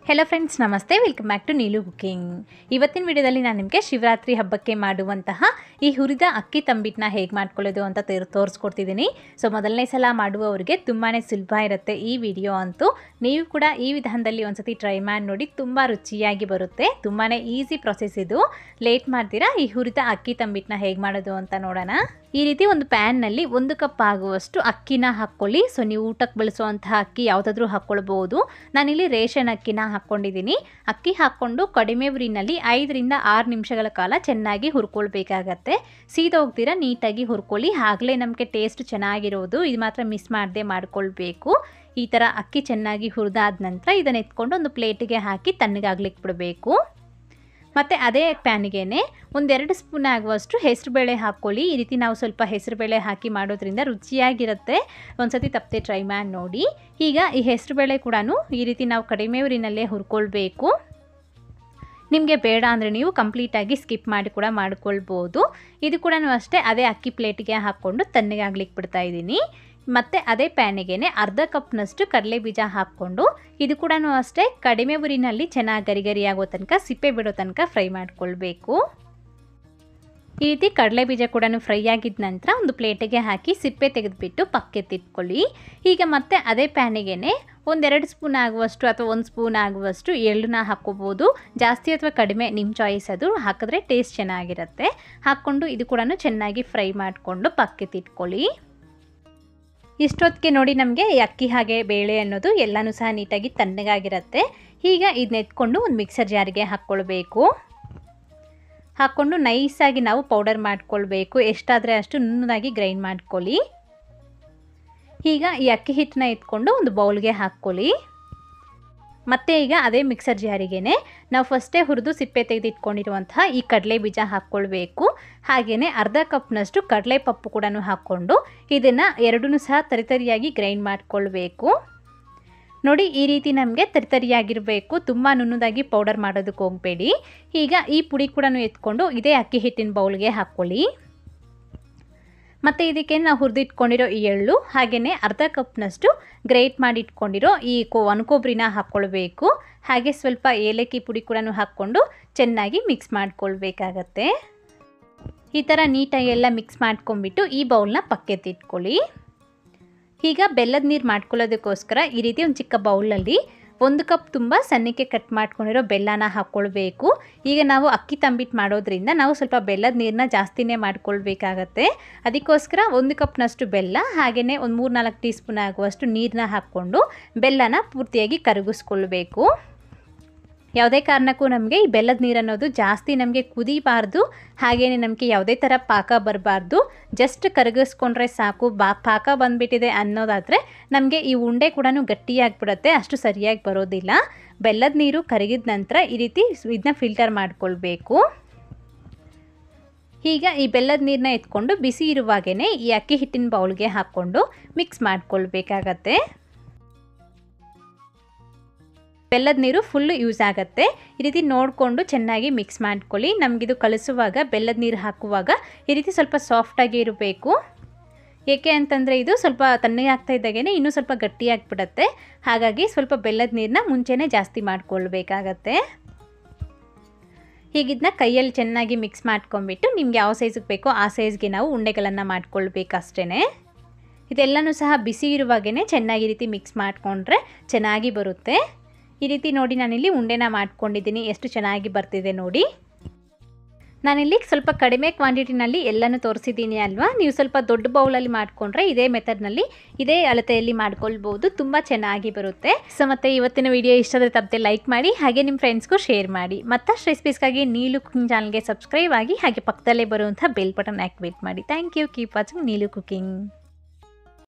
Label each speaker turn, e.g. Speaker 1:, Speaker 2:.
Speaker 1: Hello friends, ನಮಸ್ತೆ. Welcome back to Neelu cooking. ಇವತ್ತಿನ ವಿಡಿಯೋದಲ್ಲಿ ನಾನು ನಿಮಗೆ ಶಿವರಾತ್ರಿ ಹಬ್ಬಕ್ಕೆ ಮಾಡುವಂತಹ ಈ ಹುರಿದ ಅಕ್ಕಿ ತಂಬಿಟ್ಟನ್ನ ಹೇಗೆ ಮಾಡ್ಕೊಳ್ಳೋದು ಅಂತ ತೋರಿಸ್ಕೊಡ್ತಿದ್ದೀನಿ. ಸೊ ಮೊದಲನೇ ಸಲ ಮಾಡುವವರಿಗೆ ತುಂಬಾ ಸುಲಭ ಇರುತ್ತೆ ಈ ವಿಡಿಯೋ ಅಂತೂ. ನೀವು ಕೂಡ ಈ ವಿಧಾನದಲ್ಲಿ ಒಂದ್ಸತಿ ಟ್ರೈ ಮಾಡಿ ನೋಡಿ, ತುಂಬ ರುಚಿಯಾಗಿ ಬರುತ್ತೆ. ತುಂಬಾ ಈಸಿ ಪ್ರೊಸೆಸ್ ಇದು. ಲೇಟ್ ಮಾಡ್ತೀರಾ, ಈ ಹುರಿದ ಅಕ್ಕಿ ತಂಬಿಟ್ಟನ್ನ ಹೇಗೆ ಮಾಡೋದು ಅಂತ ನೋಡೋಣ. ಈ ರೀತಿ ಒಂದು ಪ್ಯಾನ್ನಲ್ಲಿ 1 ಕಪ್ ಆಗುವಷ್ಟು ಅಕ್ಕಿನ ಹಾಕ್ಕೊಳ್ಳಿ. ಸೊ ನೀವು ಊಟಕ್ಕೆ ಬಳಸುವಂತಹ ಅಕ್ಕಿ ಯಾವುದಾದ್ರೂ ಹಾಕ್ಕೊಳ್ಬೋದು. ನಾನಿಲ್ಲಿ ರೇಷನ್ ಅಕ್ಕಿನ ಹಾಕ್ಕೊಂಡಿದ್ದೀನಿ. ಅಕ್ಕಿ ಹಾಕ್ಕೊಂಡು ಕಡಿಮೆ ಉರಿನಲ್ಲಿ 5 ರಿಂದ 6 ನಿಮಿಷಗಳ ಕಾಲ ಚೆನ್ನಾಗಿ ಹುರ್ಕೊಳ್ಬೇಕಾಗತ್ತೆ. ಸೀದೋಗ್ದಿರ ನೀಟಾಗಿ ಹುರ್ಕೊಳ್ಳಿ, ಆಗಲೇ ನಮಗೆ ಟೇಸ್ಟ್ ಚೆನ್ನಾಗಿರೋದು. ಇದು ಮಾತ್ರ ಮಿಸ್ ಮಾಡದೆ ಮಾಡ್ಕೊಳ್ಬೇಕು. ಈ ಥರ ಅಕ್ಕಿ ಚೆನ್ನಾಗಿ ಹುರಿದಾದ ನಂತರ ಇದನ್ನು ಎತ್ಕೊಂಡು ಒಂದು ಪ್ಲೇಟಿಗೆ ಹಾಕಿ ತಣ್ಣಗಾಗ್ಲಿಕ್ಕೆ ಬಿಡಬೇಕು. ಮತ್ತು ಅದೇ ಪ್ಯಾನಿಗೆ 1-2 ಸ್ಪೂನ್ ಆಗುವಷ್ಟು ಹೆಸರುಬೇಳೆ ಹಾಕ್ಕೊಳ್ಳಿ. ಈ ರೀತಿ ನಾವು ಸ್ವಲ್ಪ ಹೆಸರುಬೇಳೆ ಹಾಕಿ ಮಾಡೋದ್ರಿಂದ ರುಚಿಯಾಗಿರುತ್ತೆ. ಒಂದ್ಸತಿ ತಪ್ಪದೆ ಟ್ರೈ ಮಾಡಿ ನೋಡಿ. ಈಗ ಈ ಹೆಸರುಬೇಳೆ ಕೂಡ ಈ ರೀತಿ ನಾವು ಕಡಿಮೆ ಊರಿನಲ್ಲೇ ಹುರ್ಕೊಳ್ಬೇಕು. ನಿಮಗೆ ಬೇಡ ಅಂದರೆ ನೀವು ಕಂಪ್ಲೀಟಾಗಿ ಸ್ಕಿಪ್ ಮಾಡಿ ಕೂಡ ಮಾಡ್ಕೊಳ್ಬೋದು. ಇದು ಕೂಡ ಅಷ್ಟೇ ಅದೇ ಅಕ್ಕಿ ಪ್ಲೇಟಿಗೆ ಹಾಕ್ಕೊಂಡು ತಣ್ಣಗಾಗ್ಲಿಕ್ಕೆ ಬಿಡ್ತಾ ಇದ್ದೀನಿ. ಮತ್ತು ಅದೇ ಪ್ಯಾನಿಗೆ ಅರ್ಧ ಕಪ್ನಷ್ಟು ಕಡಲೆ ಬೀಜ ಹಾಕ್ಕೊಂಡು ಇದು ಕೂಡ ಅಷ್ಟೇ ಕಡಿಮೆ ಉರಿನಲ್ಲಿ ಚೆನ್ನಾಗಿ ಗರಿ ಆಗೋ ತನಕ, ಸಿಪ್ಪೆ ಬಿಡೋ ತನಕ ಫ್ರೈ ಮಾಡ್ಕೊಳ್ಬೇಕು. ಈ ರೀತಿ ಕಡಲೆ ಬೀಜ ಕೂಡ ಫ್ರೈ ಆಗಿದ ನಂತರ ಒಂದು ಪ್ಲೇಟಿಗೆ ಹಾಕಿ ಸಿಪ್ಪೆ ತೆಗೆದುಬಿಟ್ಟು ಪಕ್ಕೆತ್ತಿಟ್ಕೊಳ್ಳಿ. ಈಗ ಮತ್ತೆ ಅದೇ ಪ್ಯಾನಿಗೆ 1-2 ಸ್ಪೂನ್ ಆಗುವಷ್ಟು ಅಥವಾ 1 ಸ್ಪೂನ್ ಆಗುವಷ್ಟು ಎಳ್ಳನ್ನ ಹಾಕ್ಕೋಬೋದು. ಜಾಸ್ತಿ ಅಥವಾ ಕಡಿಮೆ ನಿಮ್ಮ ಚಾಯ್ಸ್, ಅದು ಹಾಕಿದ್ರೆ ಟೇಸ್ಟ್ ಚೆನ್ನಾಗಿರುತ್ತೆ. ಹಾಕ್ಕೊಂಡು ಇದು ಕೂಡ ಚೆನ್ನಾಗಿ ಫ್ರೈ ಮಾಡಿಕೊಂಡು ಪಕ್ಕೆತ್ತಿಟ್ಕೊಳ್ಳಿ. ಇಷ್ಟೊತ್ತಿಗೆ ನೋಡಿ ನಮಗೆ ಅಕ್ಕಿ ಹಾಗೆ ಬೇಳೆ ಅನ್ನೋದು ಎಲ್ಲನೂ ಸಹ ನೀಟಾಗಿ ತಣ್ಣಗಾಗಿರುತ್ತೆ. ಈಗ ಇದನ್ನ ಎತ್ಕೊಂಡು ಒಂದು ಮಿಕ್ಸರ್ ಜಾರಿಗೆ ಹಾಕ್ಕೊಳ್ಬೇಕು. ಹಾಕ್ಕೊಂಡು ನೈಸಾಗಿ ನಾವು ಪೌಡರ್ ಮಾಡ್ಕೊಳ್ಬೇಕು. ಎಷ್ಟಾದರೆ ಅಷ್ಟು ನುಣ್ಣದಾಗಿ ಗ್ರೈಂಡ್ ಮಾಡ್ಕೊಳ್ಳಿ. ಈಗ ಈ ಅಕ್ಕಿ ಹಿಟ್ಟನ್ನ ಎತ್ಕೊಂಡು ಒಂದು ಬೌಲ್ಗೆ ಹಾಕ್ಕೊಳ್ಳಿ. ಮತ್ತು ಈಗ ಅದೇ ಮಿಕ್ಸರ್ ಜಾರಿಗೆ ನಾವು ಫಸ್ಟೇ ಹುರಿದು ಸಿಪ್ಪೆ ತೆಗೆದಿಟ್ಕೊಂಡಿರುವಂತಹ ಈ ಕಡಲೆ ಬೀಜ ಹಾಕ್ಕೊಳ್ಬೇಕು. ಹಾಗೆಯೇ ಅರ್ಧ ಕಪ್ನಷ್ಟು ಕಡಲೆ ಪಪ್ಪು ಕೂಡ ಹಾಕ್ಕೊಂಡು ಇದನ್ನು ಎರಡೂ ಸಹ ತರಿತರಿಯಾಗಿ ಗ್ರೈಂಡ್ ಮಾಡ್ಕೊಳ್ಬೇಕು. ನೋಡಿ, ಈ ರೀತಿ ನಮಗೆ ತರಿತರಿಯಾಗಿರಬೇಕು. ತುಂಬ ನುಣ್ಣದಾಗಿ ಪೌಡರ್ ಮಾಡೋದಕ್ಕೆ ಹೋಗಬೇಡಿ. ಈಗ ಈ ಪುಡಿ ಕೂಡ ಎತ್ಕೊಂಡು ಇದೇ ಅಕ್ಕಿ ಹಿಟ್ಟಿನ ಬೌಲ್ಗೆ ಹಾಕ್ಕೊಳ್ಳಿ. ಮತ್ತು ಇದಕ್ಕೆ ನಾವು ಹುರಿದಿಟ್ಕೊಂಡಿರೋ ಈ ಎಳ್ಳು ಹಾಗೆಯೇ ಅರ್ಧ ಕಪ್ನಷ್ಟು ಗ್ರೇಟ್ ಮಾಡಿ ಇಟ್ಕೊಂಡಿರೋ ಈ ಒಣಕೊಬ್ಬರಿನ ಹಾಕ್ಕೊಳ್ಬೇಕು. ಹಾಗೆ ಸ್ವಲ್ಪ ಏಲಕ್ಕಿ ಪುಡಿ ಕೂಡ ಹಾಕ್ಕೊಂಡು ಚೆನ್ನಾಗಿ ಮಿಕ್ಸ್ ಮಾಡ್ಕೊಳ್ಬೇಕಾಗತ್ತೆ. ಈ ಥರ ನೀಟಾಗಿ ಎಲ್ಲ ಮಿಕ್ಸ್ ಮಾಡ್ಕೊಂಡ್ಬಿಟ್ಟು ಈ ಬೌಲ್ನ ಪಕ್ಕೆತ್ತಿಟ್ಕೊಳ್ಳಿ. ಈಗ ಬೆಲ್ಲದ ನೀರು ಮಾಡ್ಕೊಳ್ಳೋದಕ್ಕೋಸ್ಕರ ಈ ರೀತಿ ಒಂದು ಚಿಕ್ಕ ಬೌಲಲ್ಲಿ 1 ಕಪ್ ತುಂಬ ಸಣ್ಣಕ್ಕೆ ಕಟ್ ಮಾಡ್ಕೊಂಡಿರೋ ಬೆಲ್ಲನ ಹಾಕ್ಕೊಳ್ಬೇಕು. ಈಗ ನಾವು ಅಕ್ಕಿ ತಂಬಿಟ್ಟು ಮಾಡೋದ್ರಿಂದ ನಾವು ಸ್ವಲ್ಪ ಬೆಲ್ಲದ ನೀರನ್ನ ಜಾಸ್ತಿನೇ ಮಾಡ್ಕೊಳ್ಬೇಕಾಗತ್ತೆ. ಅದಕ್ಕೋಸ್ಕರ 1 ಕಪ್ನಷ್ಟು ಬೆಲ್ಲ ಹಾಗೆಯೇ ಒಂದು 3-4 ಟೀ ಸ್ಪೂನ್ ಆಗುವಷ್ಟು ನೀರನ್ನ ಹಾಕ್ಕೊಂಡು ಬೆಲ್ಲನ ಪೂರ್ತಿಯಾಗಿ ಕರಗಿಸ್ಕೊಳ್ಬೇಕು. ಯಾವುದೇ ಕಾರಣಕ್ಕೂ ನಮಗೆ ಈ ಬೆಲ್ಲದ ನೀರು ಅನ್ನೋದು ಜಾಸ್ತಿ ನಮಗೆ ಕುದಿಬಾರ್ದು. ಹಾಗೆಯೇ ನಮಗೆ ಯಾವುದೇ ಥರ ಪಾಕ ಬರಬಾರ್ದು. ಜಸ್ಟ್ ಕರಗಿಸ್ಕೊಂಡ್ರೆ ಸಾಕು. ಪಾಕ ಬಂದುಬಿಟ್ಟಿದೆ ಅನ್ನೋದಾದರೆ ನಮಗೆ ಈ ಉಂಡೆ ಕೂಡ ಗಟ್ಟಿಯಾಗಿಬಿಡುತ್ತೆ, ಅಷ್ಟು ಸರಿಯಾಗಿ ಬರೋದಿಲ್ಲ. ಬೆಲ್ಲದ ನೀರು ಕರಗಿದ ನಂತರ ಈ ರೀತಿ ಇದನ್ನ ಫಿಲ್ಟರ್ ಮಾಡ್ಕೊಳ್ಬೇಕು. ಈಗ ಈ ಬೆಲ್ಲದ ನೀರನ್ನ ಎತ್ಕೊಂಡು ಬಿಸಿ ಇರುವಾಗೇ ಈ ಅಕ್ಕಿ ಹಿಟ್ಟಿನ ಬೌಲ್ಗೆ ಹಾಕ್ಕೊಂಡು ಮಿಕ್ಸ್ ಮಾಡ್ಕೊಳ್ಬೇಕಾಗತ್ತೆ. ಬೆಲ್ಲದ ನೀರು ಫುಲ್ಲು ಯೂಸ್ ಆಗುತ್ತೆ. ಈ ರೀತಿ ನೋಡಿಕೊಂಡು ಚೆನ್ನಾಗಿ ಮಿಕ್ಸ್ ಮಾಡ್ಕೊಳ್ಳಿ. ನಮಗಿದು ಕಲಿಸುವಾಗ ಬೆಲ್ಲದ ನೀರು ಹಾಕುವಾಗ ಈ ರೀತಿ ಸ್ವಲ್ಪ ಸಾಫ್ಟಾಗಿ ಇರಬೇಕು. ಏಕೆ ಅಂತಂದರೆ ಇದು ಸ್ವಲ್ಪ ತಣ್ಣಗೆ ಆಗ್ತಾ ಇದ್ದಾಗೇ ಇನ್ನೂ ಸ್ವಲ್ಪ ಗಟ್ಟಿಯಾಗಿಬಿಡುತ್ತೆ. ಹಾಗಾಗಿ ಸ್ವಲ್ಪ ಬೆಲ್ಲದ ನೀರನ್ನ ಮುಂಚೆನೇ ಜಾಸ್ತಿ ಮಾಡ್ಕೊಳ್ಬೇಕಾಗತ್ತೆ. ಹೀಗಿದ್ದನ್ನ ಕೈಯಲ್ಲಿ ಚೆನ್ನಾಗಿ ಮಿಕ್ಸ್ ಮಾಡ್ಕೊಂಬಿಟ್ಟು ನಿಮ್ಗೆ ಯಾವ ಸೈಜಿಗೆ ಬೇಕೋ ಆ ಸೈಜ್ಗೆ ನಾವು ಉಂಡೆಗಳನ್ನು ಮಾಡ್ಕೊಳ್ಬೇಕಷ್ಟೇ. ಇದೆಲ್ಲನೂ ಸಹ ಬಿಸಿ ಇರುವಾಗೇ ಚೆನ್ನಾಗಿ ಈ ರೀತಿ ಮಿಕ್ಸ್ ಮಾಡಿಕೊಂಡ್ರೆ ಚೆನ್ನಾಗಿ ಬರುತ್ತೆ. ಈ ರೀತಿ ನೋಡಿ ನಾನಿಲ್ಲಿ ಉಂಡೆನ ಮಾಡ್ಕೊಂಡಿದ್ದೀನಿ. ಎಷ್ಟು ಚೆನ್ನಾಗಿ ಬರ್ತಿದೆ ನೋಡಿ. ನಾನಿಲ್ಲಿ ಸ್ವಲ್ಪ ಕಡಿಮೆ ಕ್ವಾಂಟಿಟಿನಲ್ಲಿ ಎಲ್ಲನೂ ತೋರಿಸಿದ್ದೀನಿ ಅಲ್ವಾ. ನೀವು ಸ್ವಲ್ಪ ದೊಡ್ಡ ಬೌಲಲ್ಲಿ ಮಾಡಿಕೊಂಡ್ರೆ ಇದೇ ಮೆಥಡ್ನಲ್ಲಿ ಇದೇ ಅಳತೆಯಲ್ಲಿ ಮಾಡ್ಕೊಳ್ಬೋದು. ತುಂಬ ಚೆನ್ನಾಗಿ ಬರುತ್ತೆ. ಸೊ ಮತ್ತು ಇವತ್ತಿನ ವಿಡಿಯೋ ಇಷ್ಟ ಆದರೆ ತಪ್ಪದೆ ಲೈಕ್ ಮಾಡಿ, ಹಾಗೆ ನಿಮ್ಮ ಫ್ರೆಂಡ್ಸ್ಗೂ ಶೇರ್ ಮಾಡಿ. ಮತ್ತಷ್ಟು ರೆಸಿಪೀಸ್ಗಾಗಿ ನೀಲು ಕುಕಿಂಗ್ ಚಾನಲ್ಗೆ ಸಬ್ಸ್ಕ್ರೈಬ್ ಆಗಿ, ಹಾಗೆ ಪಕ್ಕದಲ್ಲೇ ಬರುವಂಥ ಬೆಲ್ ಬಟನ್ ಆ್ಯಕ್ಟಿವೇಟ್ ಮಾಡಿ. Thank you. Keep watching Neelu cooking.